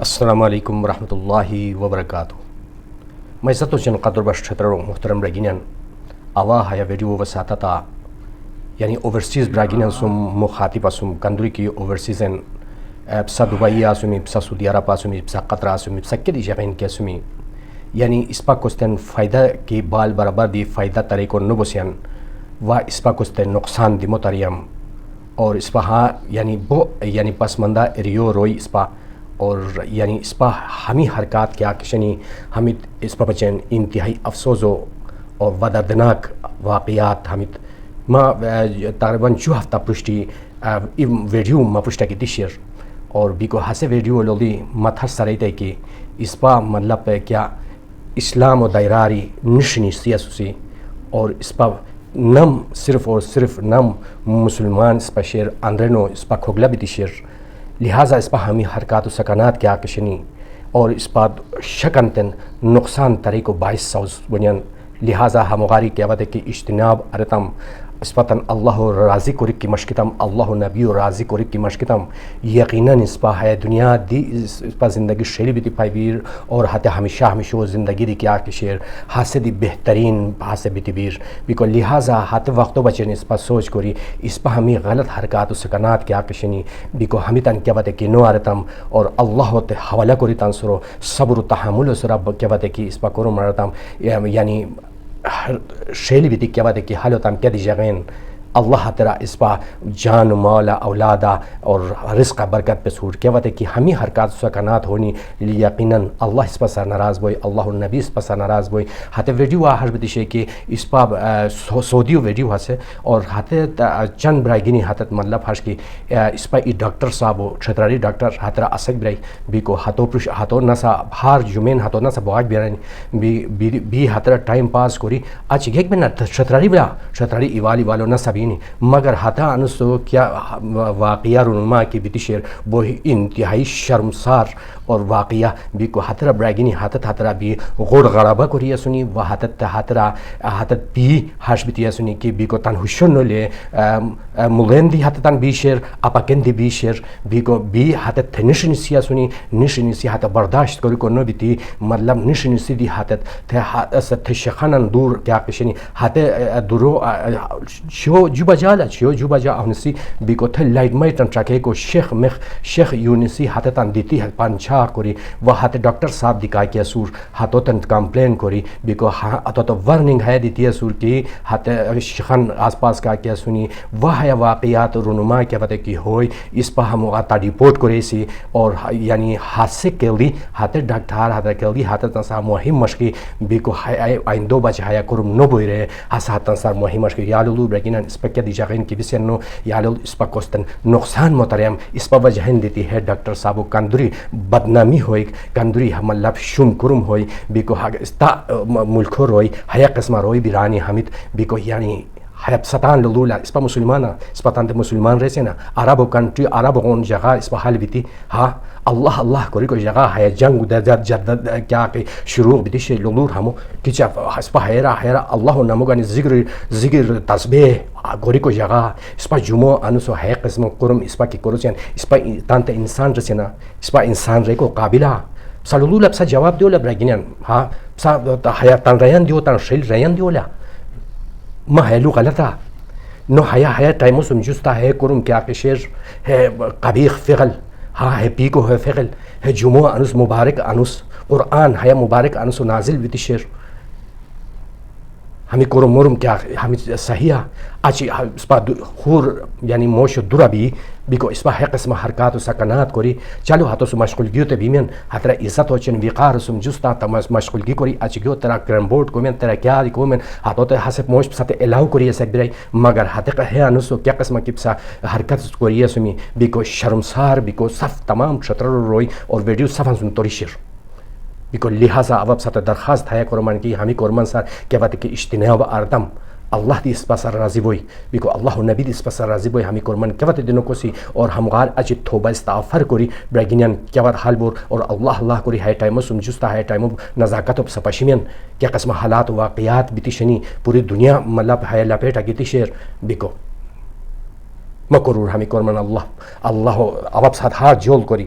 السلام علیکم ورحمۃ اللہ وبرکاتہ. میں ستو چن قدر بش چھترو محترم رگینن اوا ہیا ویڈیو وساتتا یعنی اوورسیز براگینن سم مخاطب اسم کندری کی اوورسیزن ابسا دبئی اسمی ابسا سعودی عرب اسمی ابسا قطر اسمی ابسا کدی جگین کے اسمی یعنی اسپا کوستن فائدہ کی بال برابر دی فائدہ طریقو نبوسین و اسپا کوستن نقصان دی متریم اور اسپا ہاں یعنی پسماندہ ریو روئی اسپا اور یعنی اسپا ہمی حرکات کیا کشنی ہمیں اسپا بچین انتہائی افسوسو اور ودردناک واقعات ہمیں ما تقریباً 2 ہفتہ پشتی ویڈیو ما پشتا کی دیشیر اور بیکو ہسے ویڈیو لولی متھر سریتے کہ اسپا مطلب کیا اسلام و دائراری نشنی سیاسوسی اور اسپا نم صرف اور صرف نم مسلمان اسپا شیر اندرنو اسپا کھوگلا بھی دیشیر لہٰذا اس پہ ہمیں حرکات و سکنات کیا کشنی اور اس پہ شکنتن نقصان طریقو باعث سوز بنیان لہٰذا ہمغاری کیا وقت کہ اجتناب ارتم اس پتن اللہ راضی کو رک کی مشکتم اللہ نبی راضی کو رک کی مشکتم یقیناً اس پہ ہے دنیا دی اس پہ زندگی شیلی بھی دی پائی بیر اور ہاتھ ہمیشہ زندگی دی کیا کشیر ہاتھ دی بہترین ہاتھ بھی بیر بیکو لہٰذا ہاتھ وقتوں بچے اس پہ سوچ کری اس پہ ہمیں غلط حرکات و سکنات کیا کشنی بیکو ہمیں تن کیا وقت کہ نو ارتم اور اللہ تے حوالہ کری تن سرو صبر و تحمل و سرا کیا وقت کہ اس پہ کرو مرتم یعنی شیلی بھی کیا بات ہے کہ حال ہوتا کیا دی جگین اللہ ترا اس پا جان مولا اولادا اور رزق برکت پہ سور کیا بات ہے کہ ہمیں حرکات سکنات ہونی یقیناً اللہ اس پا سر ناراض بوئی اللہ النبی اس پا سر ناراض بوئی ہاتھ ویڈیو ہر بدیشے کہ اس پا سعودیو ویڈیو ہسے اور ہاتھ چند برائی گینی ہاتھ مطلب ہرش کی اس پا ای ڈاکٹر صاحب چھتراری ڈاکٹر ہاتھ اسک برائی بیکو ہاتھوں نسا ہار جمین ہاتھوں نسا بواج بیرانی بی ہاتھ ٹائم پاس کری آج ایک بنا چھتراری بلا چھتراری ایوالی والو نسا مگر ہتا انسو کیا واقعہ رونما کی بیتشیر وہ انتہائی شرمسار اور واقعہ بھی کو ہترا براگینی ہترا بھی غور غرابہ کری سنی و ہترا بی ہاش بیتی سنی کی بھی کو تن ہوشن لے ملین دی ہتن بی شیر اپکن دی بی شیر بھی کو بی ہت نشنی سیا سنی نشنی سی ہت برداشت کری کو نو بیتی مطلب نشنی سی دی ہت ست شخنن دور کیا کشنی ہت درو شو جوبا جالا چیو جوبا جا اونسی بیکو تھے لائٹ مائٹن ٹرکے کو شیخ یونسی ہاتھتان دیتی ہے پہنچا کری وہ ہاتھ ڈاکٹر صاحب دکھا کیا سور ہاتھوں تن کمپلین کری بیکو ہاتھوں تو وارننگ ہے دیتی ہے سور کی ہاتھ شخن آس پاس کا کیا سنی وہ ہے واقعات رونما کیا بتے کی ہوئی اس پہ ہم آتا رپورٹ کرے سی اور یعنی ہاتھ سے کیلی ہاتھ ڈاکٹر ہاتھ کیلی ہاتھ تنسا مہم مشکی بیکو آئندو بچ ہے کرم نو بوئی رہے ہاتھ تنسا مہم مشکی یا لولو بریکن اس پہ کیا دی جاگین کی بسینو یا لول اس پہ کوستن نقصان محترم اس پہ وجہن دیتی ہے ڈاکٹر صاحب کندری بدنامی ہوئی کندری مطلب شم کرم ہوئی بیکو استا ملکو روئی ہیا قسمہ روئی بیرانی حمید بیکو یعنی حیب ستان لولا اس پہ مسلمانہ اس پہ تانتے مسلمان رہے سے نا عرب کنٹری عرب غون جگہ اس پہ حال بیتی ہاں اللہ کوئی کوئی جگہ ہے جنگ جدد کیا کہ شروع بدیش لولور ہمو کچھ اس پہ حیرہ اللہ نمو گانی ذکر تسبیح گوری کو جگہ اس پہ جمعہ انسو ہے قسم کرم اس پہ کی کروچین اس پہ تانتے انسان رسے نا اس پہ انسان رے کو قابلہ سا لولو لب سا جواب دیو لب رگینین ہاں سا حیا تان ریان دیو تان شیل ریان دیو لا ما ہے لو غلطا نو حیا ٹائمو سمجھستا ہے کرم کیا کہ شیر ہے قبیح فعل ہاں ہے پیکو ہے فعل ہے جمعہ انس مبارک انس قرآن ہے مبارک انس نازل بیتی شیر ہمیں کرم مرم کیا ہمیں صحیح اچھی اس پا خور یعنی موش درہ بھی کو اس پا ہے قسم حرکات و سکنات کری چلو ہاتھوں سو مشغولگیو تے بیمین ہترا عزت و چن وقار سم جستا تمس مشغولگی کری اچگیو ترا کرم بورڈ کومن ترا کیا کومن ہاتھوں تے حسب موش ستے الاو کری ایسا برائی مگر ہاتھ ہے انسو کیا قسم کی پسا حرکت کری سمی بھی کو شرمسار بھی کو صف تمام چھتر روئی اور ویڈیو صفن سن توری شیر بیکو لہٰذا اب سات درخواست ہے قرمان کی ہمیں قرمان سر کیا بات کہ اجتناب اردم اللہ دی اس پاسر راضی بوئی بیکو اللہ نبی دی اس پاسر راضی بوئی ہمیں قرمان کیا بات دنوں کو سی اور ہم غار اچھی توبہ استغفار کری برگینین کیا بات حال بور اور اللہ کری ہے ٹائمو سمجھستا ہے ٹائمو نزاکت و سپاشمین کیا قسم حالات و واقعات بیتی شنی پوری دنیا مطلب ہے لپیٹا گیتی شیر بیکو مکرور ہمیں قرمان اللہ اب ساتھ ہاتھ جول کری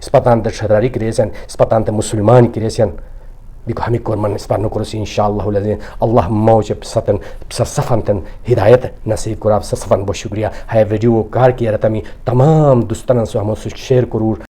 spatan de shadrari kresen spatan de musulman kresen biko hami korman sparno koros inshallah lazim Allah mauche satan safanten hidayat nasib korab safan bo shukriya hay video kar kiya ratami tamam dostan so hamo share kurur